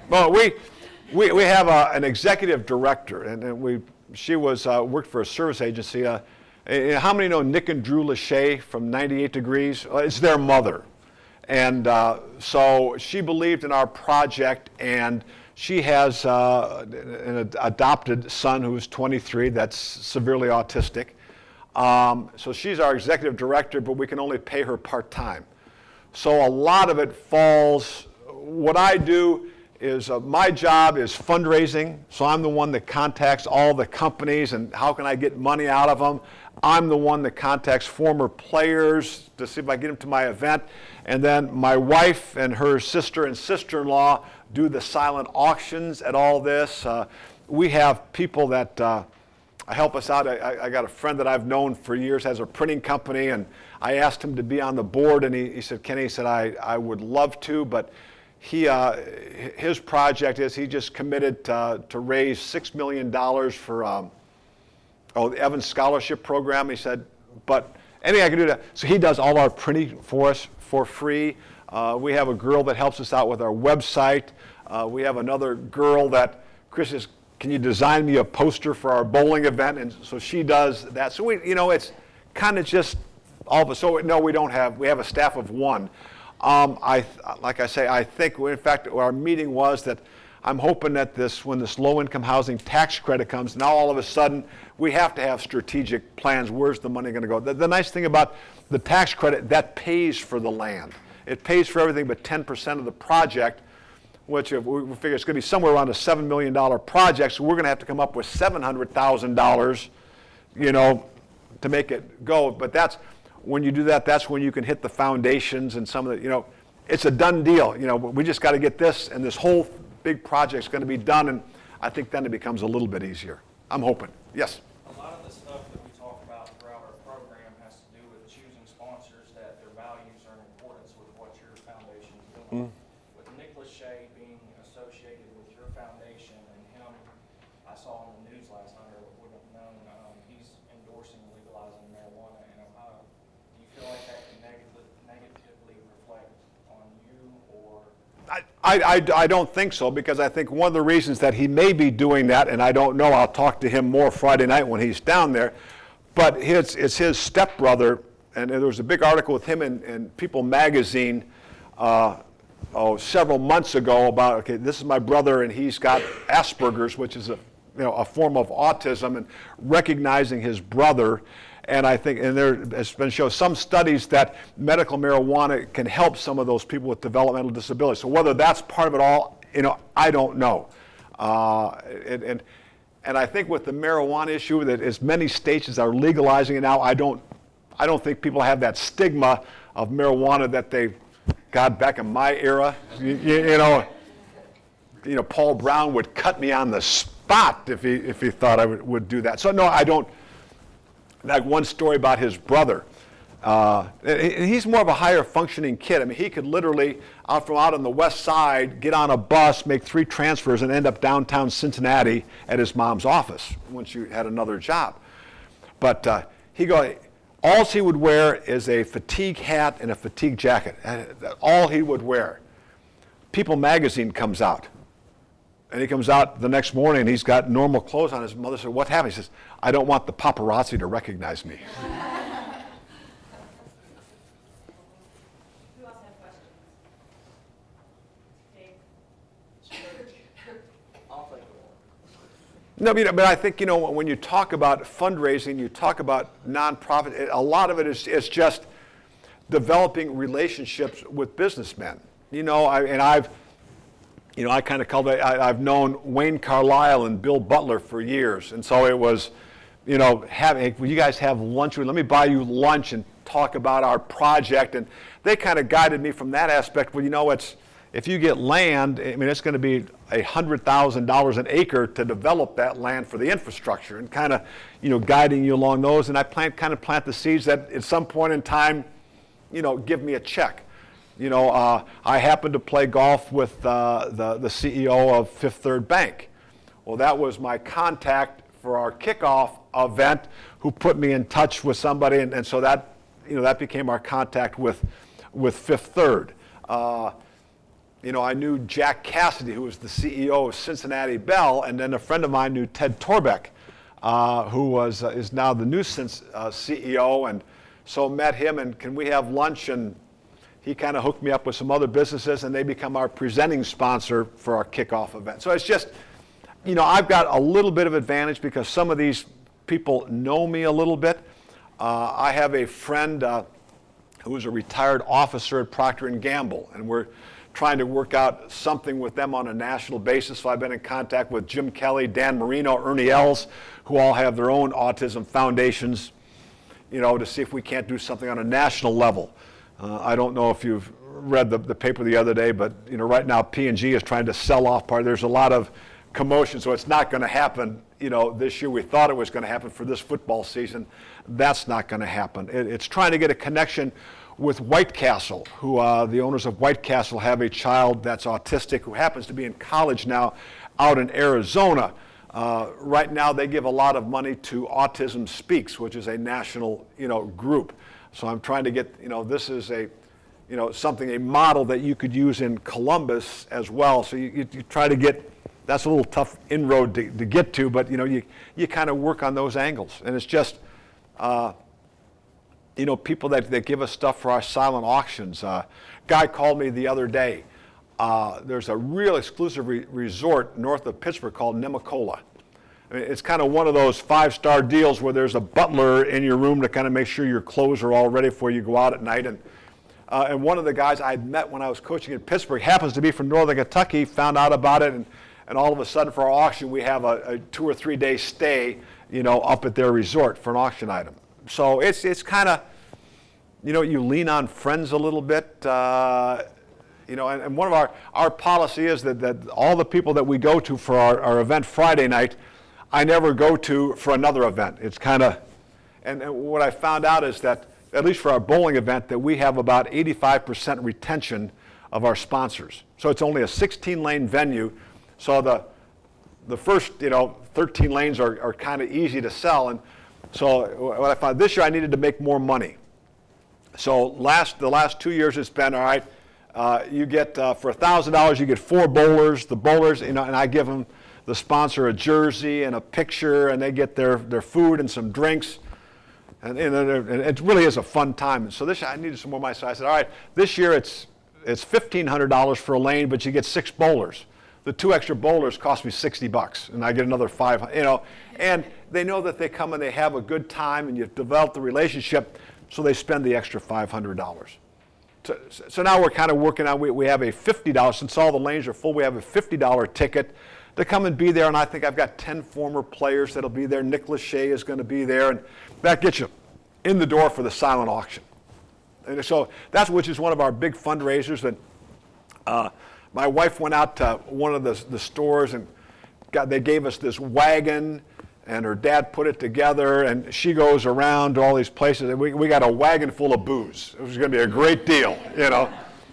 Well, we have an executive director, and she was worked for a service agency. How many know Nick and Drew Lachey from 98 Degrees? It's their mother. And so she believed in our project, and she has an adopted son who's 23 that's severely autistic. So she's our executive director, but we can only pay her part-time. So a lot of it falls, what I do is my job is fundraising, so I'm the one that contacts all the companies and how can I get money out of them. I'm the one that contacts former players to see if I get them to my event. And then my wife and her sister and sister-in-law do the silent auctions at all this. We have people that help us out. I got a friend that I've known for years, has a printing company, and I asked him to be on the board, and he said, Kenny, he said, I would love to, but his project is he just committed to raise $6 million for the Evans Scholarship Program. He said, but anything I can do that. So he does all our printing for us for free. We have a girl that helps us out with our website. We have another girl that, Chris says, can you design me a poster for our bowling event? And so she does that. So it's kind of just all of us. So no, we have a staff of one. Like I say, I think, in fact, our meeting was that I'm hoping that when this low-income housing tax credit comes, now all of a sudden we have to have strategic plans. Where's the money going to go? The nice thing about the tax credit, that pays for the land. It pays for everything but 10% of the project, which we figure it's going to be somewhere around a $7 million project, so we're going to have to come up with $700,000, to make it go. But when you do that, that's when you can hit the foundations and some of the, it's a done deal. We just got to get this, and this whole big project's going to be done, and I think then it becomes a little bit easier. I'm hoping. Yes? A lot of the stuff that we talk about throughout our program has to do with choosing sponsors that their values are in accordance with what your foundation is doing. With Nick Lachey being associated with your foundation and him, I saw on the news last night, or would have known, he's endorsing legalizing marijuana in Ohio. Do you feel like that can negatively reflect on you, or? I don't think so, because I think one of the reasons that he may be doing that, and I don't know, I'll talk to him more Friday night when he's down there, but it's his stepbrother, and there was a big article with him in People magazine several months ago about, okay, this is my brother and he's got Asperger's, which is a form of autism, and recognizing his brother. And I think, and there has been shown some studies that medical marijuana can help some of those people with developmental disabilities. So whether that's part of it all, I don't know. And I think with the marijuana issue, that as many states as are legalizing it now, I don't think people have that stigma of marijuana that they got back in my era. Paul Brown would cut me on the spot if he thought I would do that. So no, I don't. Like one story about his brother. He's more of a higher functioning kid. I mean, he could literally, out on the west side, get on a bus, make 3 transfers, and end up downtown Cincinnati at his mom's office once you had another job. But all he would wear is a fatigue hat and a fatigue jacket. All he would wear. People magazine comes out. And he comes out the next morning and he's got normal clothes on. His mother said, what happened? He says, I don't want the paparazzi to recognize me. Who else has questions? Dave? I'll take it. No, but I think, when you talk about fundraising, you talk about nonprofit, a lot of it is just developing relationships with businessmen. I kind of call it, I've known Wayne Carlisle and Bill Butler for years. And so it was, when you guys have lunch, let me buy you lunch and talk about our project. And they kind of guided me from that aspect. Well, if you get land, it's going to be $100,000 an acre to develop that land for the infrastructure, and kind of, guiding you along those. And I plant the seeds that at some point in time, give me a check. I happened to play golf with the CEO of Fifth Third Bank. Well, that was my contact for our kickoff event, who put me in touch with somebody, and so that became our contact with Fifth Third. I knew Jack Cassidy, who was the CEO of Cincinnati Bell, and then a friend of mine knew Ted Torbeck, who is now the new CEO, and so met him, and can we have lunch? And he kind of hooked me up with some other businesses, and they become our presenting sponsor for our kickoff event. So it's just, I've got a little bit of advantage because some of these people know me a little bit. I have a friend who is a retired officer at Procter & Gamble, and we're trying to work out something with them on a national basis. So I've been in contact with Jim Kelly, Dan Marino, Ernie Els, who all have their own autism foundations, to see if we can't do something on a national level. I don't know if you've read the paper the other day, but right now P&G is trying to sell off part. There's a lot of commotion, so it's not going to happen. This year we thought it was going to happen for this football season. That's not going to happen. It's trying to get a connection with White Castle, who the owners of White Castle have a child that's autistic who happens to be in college now out in Arizona. Right now they give a lot of money to Autism Speaks, which is a national group. So I'm trying to get, this is a model that you could use in Columbus as well. So you try to get, that's a little tough inroad to get to, but you kind of work on those angles. And it's just, people that give us stuff for our silent auctions. Guy called me the other day. There's a real exclusive resort north of Pittsburgh called Nemacolin. I mean, it's kind of one of those 5-star deals where there's a butler in your room to kind of make sure your clothes are all ready before you go out at night. And one of the guys I'd met when I was coaching in Pittsburgh happens to be from Northern Kentucky, found out about it, and all of a sudden for our auction we have a 2 or 3 day stay, up at their resort for an auction item. So it's kind of, you lean on friends a little bit, and one of our policy is that all the people that we go to for our event Friday night, I never go to for another event. It's kind of, and what I found out is that, at least for our bowling event, that we have about 85% retention of our sponsors. So it's only a 16-lane venue, so the first 13 lanes are kind of easy to sell. And so what I found this year, I needed to make more money. So the last 2 years it's been, all right, you get, for $1,000, you get 4 bowlers. The bowlers, and I give them, the sponsor, a jersey and a picture, and they get their food and some drinks. And it really is a fun time. And so this year I needed some more money. So I said, all right, this year it's $1,500 for a lane, but you get 6 bowlers. The 2 extra bowlers cost me $60, and I get another $500. And they know that they come and they have a good time, and you've developed the relationship, so they spend the extra $500. So now we're kind of working on, we have a $50, since all the lanes are full, we have a $50 ticket to come and be there, and I think I've got 10 former players that'll be there. Nick Lachey is going to be there, and that gets you in the door for the silent auction. And so that's, which is one of our big fundraisers. And my wife went out to one of the stores, and they gave us this wagon, and her dad put it together, and she goes around to all these places, and we got a wagon full of booze. It was going to be a great deal,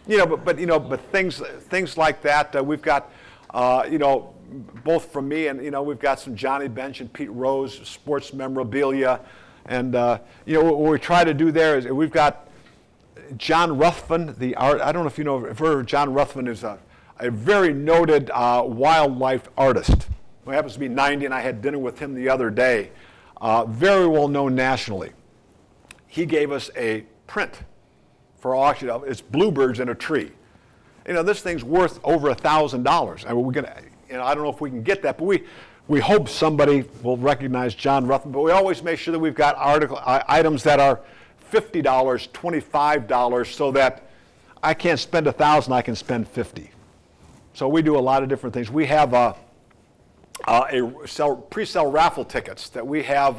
but things like that. We've got, both from me and, we've got some Johnny Bench and Pete Rose sports memorabilia. And, what we try to do there is we've got John Ruthven, the art. I don't know if you know, if heard of John Ruthven, is a very noted wildlife artist. He happens to be 90, and I had dinner with him the other day. Very well known nationally. He gave us a print for auction. It's bluebirds in a tree. This thing's worth over $1,000. I mean, we're gonna, I don't know if we can get that, but we hope somebody will recognize John Ruthven. But we always make sure that we've got items that are $50, $25, so that I can't spend $1,000, I can spend $50. So we do a lot of different things. We have pre-sale raffle tickets that we have.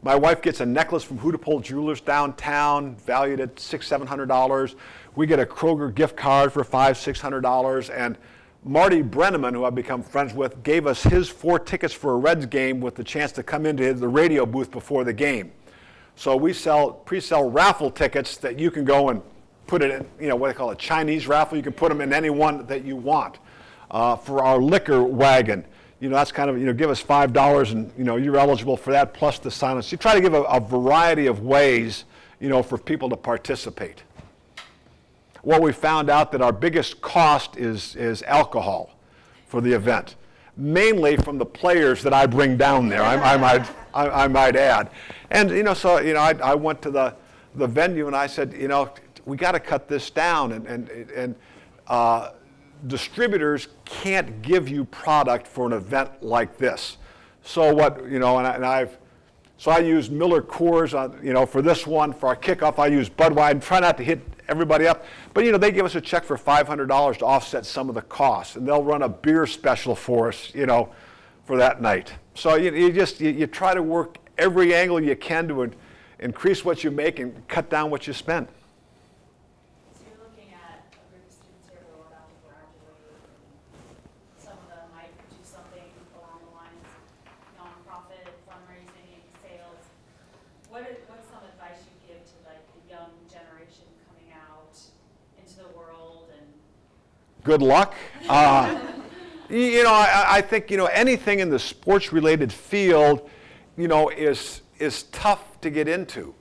My wife gets a necklace from Hootapole Jewelers downtown, valued at $600, $700. We get a Kroger gift card for $500, $600. And Marty Brenneman, who I've become friends with, gave us his 4 tickets for a Reds game with the chance to come into the radio booth before the game. So we pre-sell raffle tickets that you can go and put it in, what they call a Chinese raffle. You can put them in any one that you want. For our liquor wagon, that's kind of, give us $5 and, you're eligible for that plus the silence. You try to give a variety of ways, for people to participate. what we found out that our biggest cost is alcohol for the event, mainly from the players that I bring down there, I might add. And, so, I went to the venue and I said, we got to cut this down. And distributors can't give you product for an event like this. So what, so I used Miller Coors, for this one. For our kickoff, I used Budweiser. And try not to hit everybody up. But, they give us a check for $500 to offset some of the costs. And they'll run a beer special for us, for that night. So you try to work every angle you can to increase what you make and cut down what you spend. So you're looking at a group of students here who are about to graduate. Some of them might do something along the lines of nonprofit, fundraising, sales. What's some advice you give to like the young generation coming out into the world? And good luck. I think, anything in the sports-related field, is tough to get into.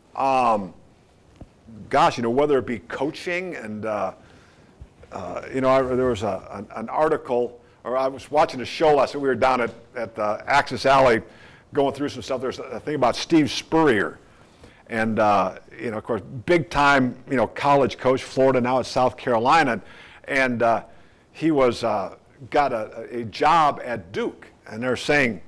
Whether it be coaching and, there was an article, or I was watching a show last night. We were down at Axis Alley going through some stuff. There's a thing about Steve Spurrier. And, of course, big-time, college coach, Florida, now at South Carolina. And he was got a job at Duke. And they're saying,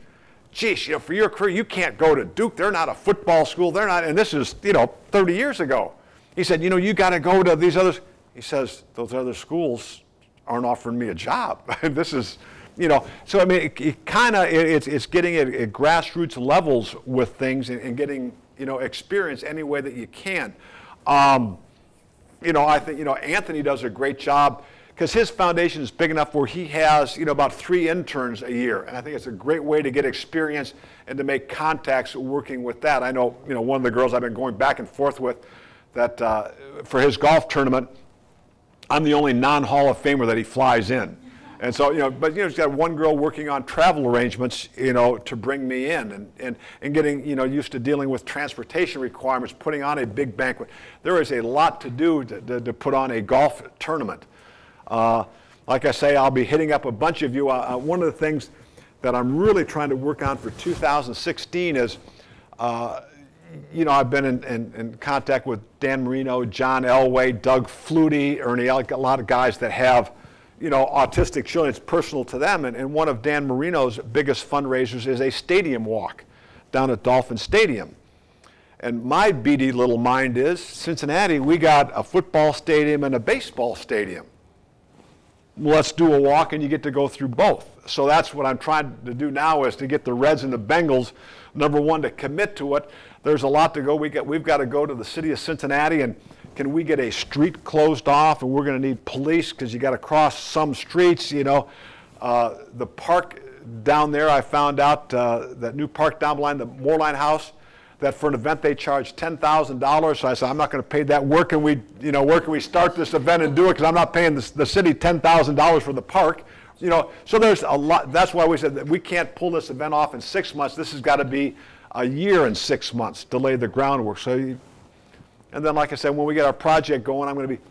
geez, for your career, you can't go to Duke. They're not a football school. They're not, and this is, 30 years ago. He said, you got to go to these others. He says, those other schools aren't offering me a job. This is, so I mean, it's getting at grassroots levels with things and getting, experience any way that you can. I think, Anthony does a great job because his foundation is big enough where he has, about 3 interns a year. And I think it's a great way to get experience and to make contacts working with that. I know, one of the girls I've been going back and forth with that for his golf tournament, I'm the only non-Hall of Famer that he flies in. And so, he's got one girl working on travel arrangements, to bring me in and getting, used to dealing with transportation requirements, putting on a big banquet. There is a lot to do to put on a golf tournament. Like I say, I'll be hitting up a bunch of you. One of the things that I'm really trying to work on for 2016 is, I've been in contact with Dan Marino, John Elway, Doug Flutie, Ernie Elliott, a lot of guys that have, autistic children. It's personal to them. And one of Dan Marino's biggest fundraisers is a stadium walk down at Dolphin Stadium. And my beady little mind is, Cincinnati, we got a football stadium and a baseball stadium. Let's do a walk and you get to go through both. So that's what I'm trying to do now is to get the Reds and the Bengals, number one, to commit to it. There's a lot to go. We've got to go to the city of Cincinnati and can we get a street closed off, and we're going to need police because you got to cross some streets, The park down there, I found out that new park down the line, the Moorline House, that for an event they charge $10,000. So I said, I'm not going to pay that. Where can we start this event and do it? Because I'm not paying the city $10,000 for the park. So there's a lot. That's why we said that we can't pull this event off in 6 months. This has got to be a year and 6 months to lay the groundwork. And then, like I said, when we get our project going, I'm going to be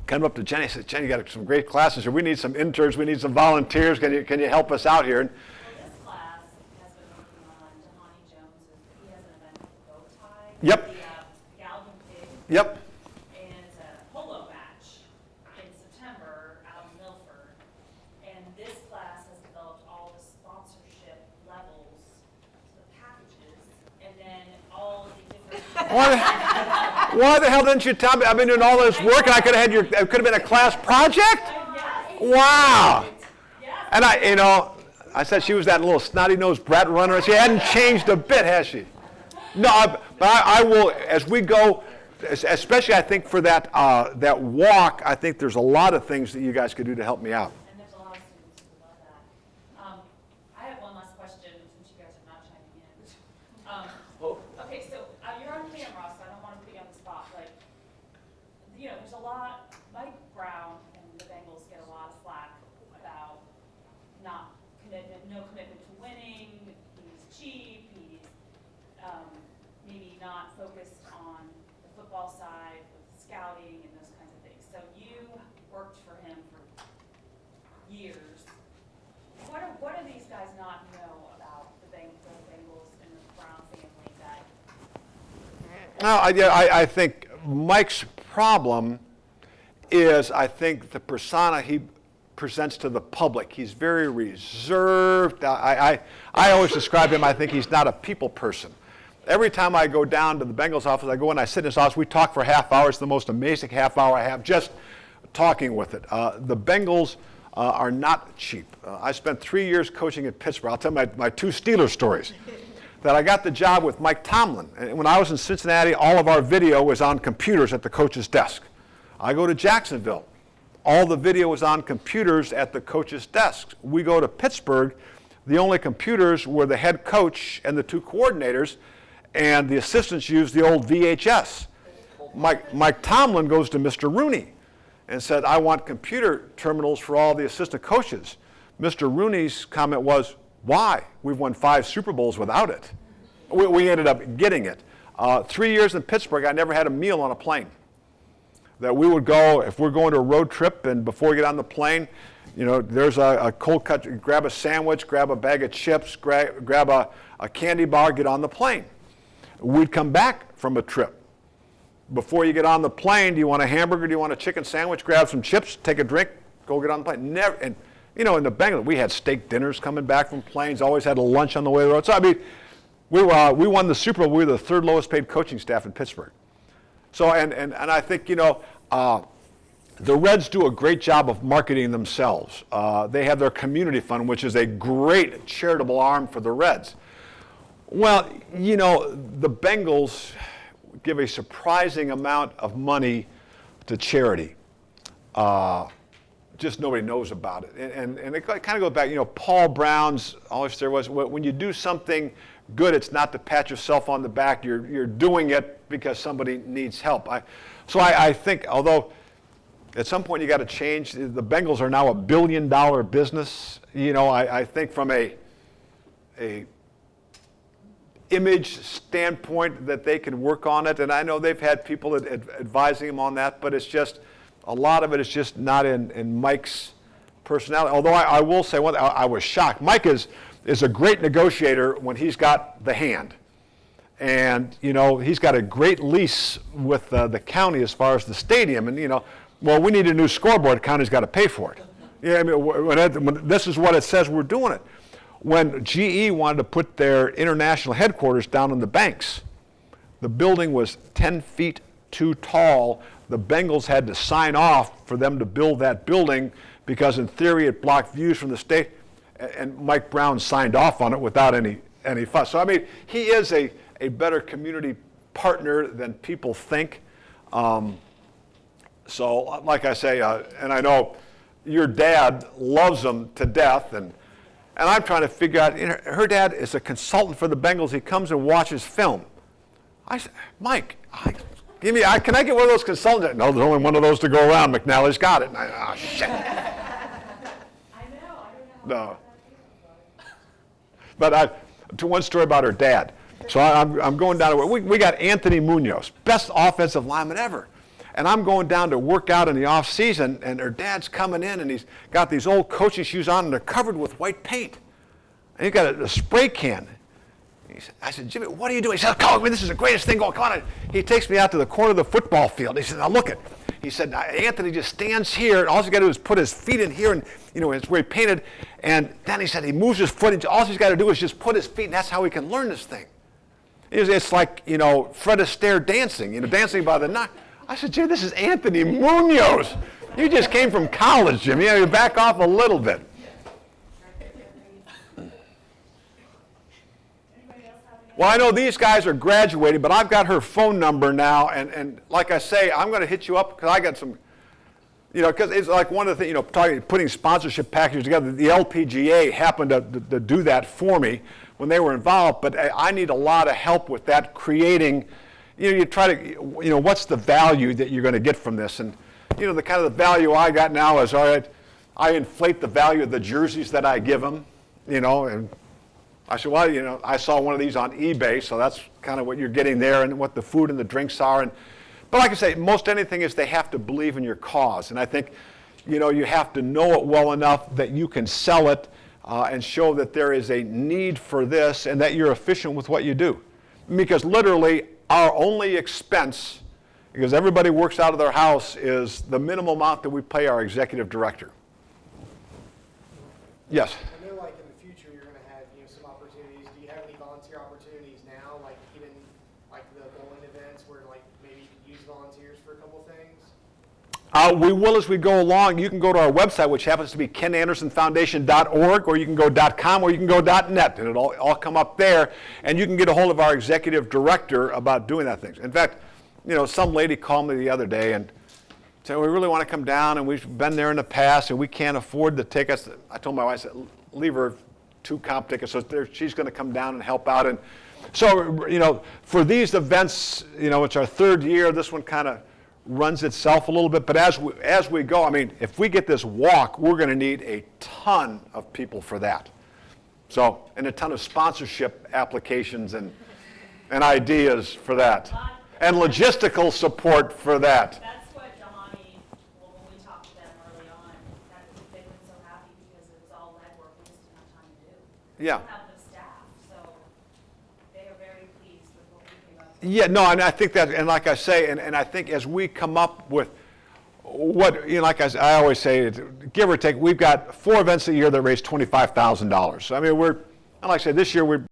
coming up to Jenny. I said, Jenny, you got some great classes here. We need some interns. We need some volunteers. Can you help us out here? well, this class has been working on Tahani Jones. He has an event with bow tie. Yep. The Galvin Pig. Yep. And it's a polo match in September out in Milford. And this class has developed all the sponsorship levels, the packages, and then all of the different. Why the hell didn't you tell me? I've been doing all this work, and I could have had it could have been a class project. Wow. And I said she was that little snotty-nosed brat runner. She hadn't changed a bit, has she? No, but I will, as we go, especially I think for that walk, I think there's a lot of things that you guys could do to help me out. And there's a lot of students who love that. I have one last question since you guys are not chiming in. Okay, so you're on camera, so I don't want to put you on the spot. Like, there's a lot. Mike Brown and the Bengals get a lot of flack about no commitment to winning. He's cheap. He's maybe not focused on the football side with scouting and those kinds of things. So you worked for him for years. What do these guys not know about the Bengals and the Brown family that? No, I think Mike's problem is, I think, the persona he presents to the public. He's very reserved. I always describe him, I think he's not a people person. Every time I go down to the Bengals office, I go in, I sit in his office, we talk for half hour. It's the most amazing half hour I have just talking with it. The Bengals are not cheap. I spent 3 years coaching at Pittsburgh. I'll tell my two Steelers stories. That I got the job with Mike Tomlin. And when I was in Cincinnati, all of our video was on computers at the coach's desk. I go to Jacksonville. All the video was on computers at the coach's desk. We go to Pittsburgh. The only computers were the head coach and the two coordinators, and the assistants used the old VHS. Mike Tomlin goes to Mr. Rooney and said, I want computer terminals for all the assistant coaches. Mr. Rooney's comment was, why? We've won 5 Super Bowls without it. We ended up getting it. 3 years in Pittsburgh, I never had a meal on a plane. That we would go, if we're going to a road trip and before we get on the plane, you know, there's a cold cut, grab a sandwich, grab a bag of chips, grab a candy bar, get on the plane. We'd come back from a trip. Before you get on the plane, do you want a hamburger, do you want a chicken sandwich, grab some chips, take a drink, go get on the plane. Never, and you know, in the Bengals, we had steak dinners coming back from planes, always had a lunch on the way to the road. So, I mean, we won the Super Bowl. We were the 3rd lowest paid coaching staff in Pittsburgh. So, and I think, you know, the Reds do a great job of marketing themselves. They have their community fund, which is a great charitable arm for the Reds. Well, you know, the Bengals give a surprising amount of money to charity. Just nobody knows about it. And it kind of goes back, you know, Paul Brown's always there was, when you do something good, it's not to pat yourself on the back. You're doing it because somebody needs help. So I think, although at some point you got to change, the Bengals are now $1 billion business. You know, I think from a image standpoint that they can work on it. And I know they've had people advising them on that, but it's just, a lot of it is just not in Mike's personality. Although I will say one thing, I was shocked. Mike is a great negotiator when he's got the hand. And, you know, he's got a great lease with the county as far as the stadium. And, you know, well, we need a new scoreboard, the county's got to pay for it. Yeah, I mean, when this is what it says, we're doing it. When GE wanted to put their international headquarters down in the Banks, the building was 10 feet too tall. The Bengals had to sign off for them to build that building because in theory it blocked views from the state, and Mike Brown signed off on it without any fuss. So I mean, he is a better community partner than people think. So like I say, and I know your dad loves them to death, and I'm trying to figure out, you know, her dad is a consultant for the Bengals. He comes and watches film. I said, Mike, can I get one of those consultants? No, there's only one of those to go around. McNally's got it. And oh, shit. I know, I don't know. No. But to one story about her dad. So I'm going down to, we got Anthony Munoz, best offensive lineman ever. And I'm going down to work out in the off season, and her dad's coming in, and he's got these old coaching shoes on, and they're covered with white paint. And he's got a spray can. I said, Jimmy, what are you doing? He said, oh, this is the greatest thing going on. He takes me out to the corner of the football field. He said, now look it. He said, Anthony just stands here, and all he's got to do is put his feet in here, and you know, it's where he painted. And then he said he moves his foot, and all he's got to do is just put his feet, and that's how he can learn this thing. It's like, you know, Fred Astaire dancing, you know, dancing by the night. I said, Jimmy, this is Anthony Munoz. You just came from college, Jimmy. You back off a little bit. Well, I know these guys are graduating, but I've got her phone number now, and like I say, I'm going to hit you up because I got some, you know, because it's like one of the things, you know, putting sponsorship packages together. The LPGA happened to do that for me when they were involved, but I need a lot of help with that, creating, you know, you try to, you know, what's the value that you're going to get from this? And, you know, the kind of the value I got now is, all right, I inflate the value of the jerseys that I give them, you know, and I said, well, you know, I saw one of these on eBay, so that's kind of what you're getting there and what the food and the drinks are. But like I say, most anything is they have to believe in your cause. And I think, you know, you have to know it well enough that you can sell it and show that there is a need for this and that you're efficient with what you do. Because literally, our only expense, because everybody works out of their house, is the minimum amount that we pay our executive director. Yes? I know, like, in the future, you're going to have, you know, some opportunities. Do you have any volunteer opportunities now, like even like the bowling events where, like, maybe you could use volunteers for a couple things? We will as we go along. You can go to our website, which happens to be kenandersonfoundation.org, or you can go .com, or you can go .net, and it'll all come up there, and you can get a hold of our executive director about doing that thing. In fact, you know, some lady called me the other day and said, we really want to come down, and we've been there in the past, and we can't afford the tickets. I told my wife, I said, leave her 2 comp tickets, so she's going to come down and help out. And so, you know, for these events, you know, it's our 3rd year. This one kind of runs itself a little bit, but as we go, I mean, if we get this walk, we're going to need a ton of people for that. So, and a ton of sponsorship applications and ideas for that, and logistical support for that. That's what Donnie, well, when we talked to them early on, they've been so happy because it was all legwork, we just didn't have time to do. Yeah. We don't have the staff, so they are very pleased with what we came up with. Yeah, no, and I think that, and like I say, and I think as we come up with what, you know, like I always say, give or take, we've got 4 events a year that raise $25,000. So, I mean, and like I said, this year we're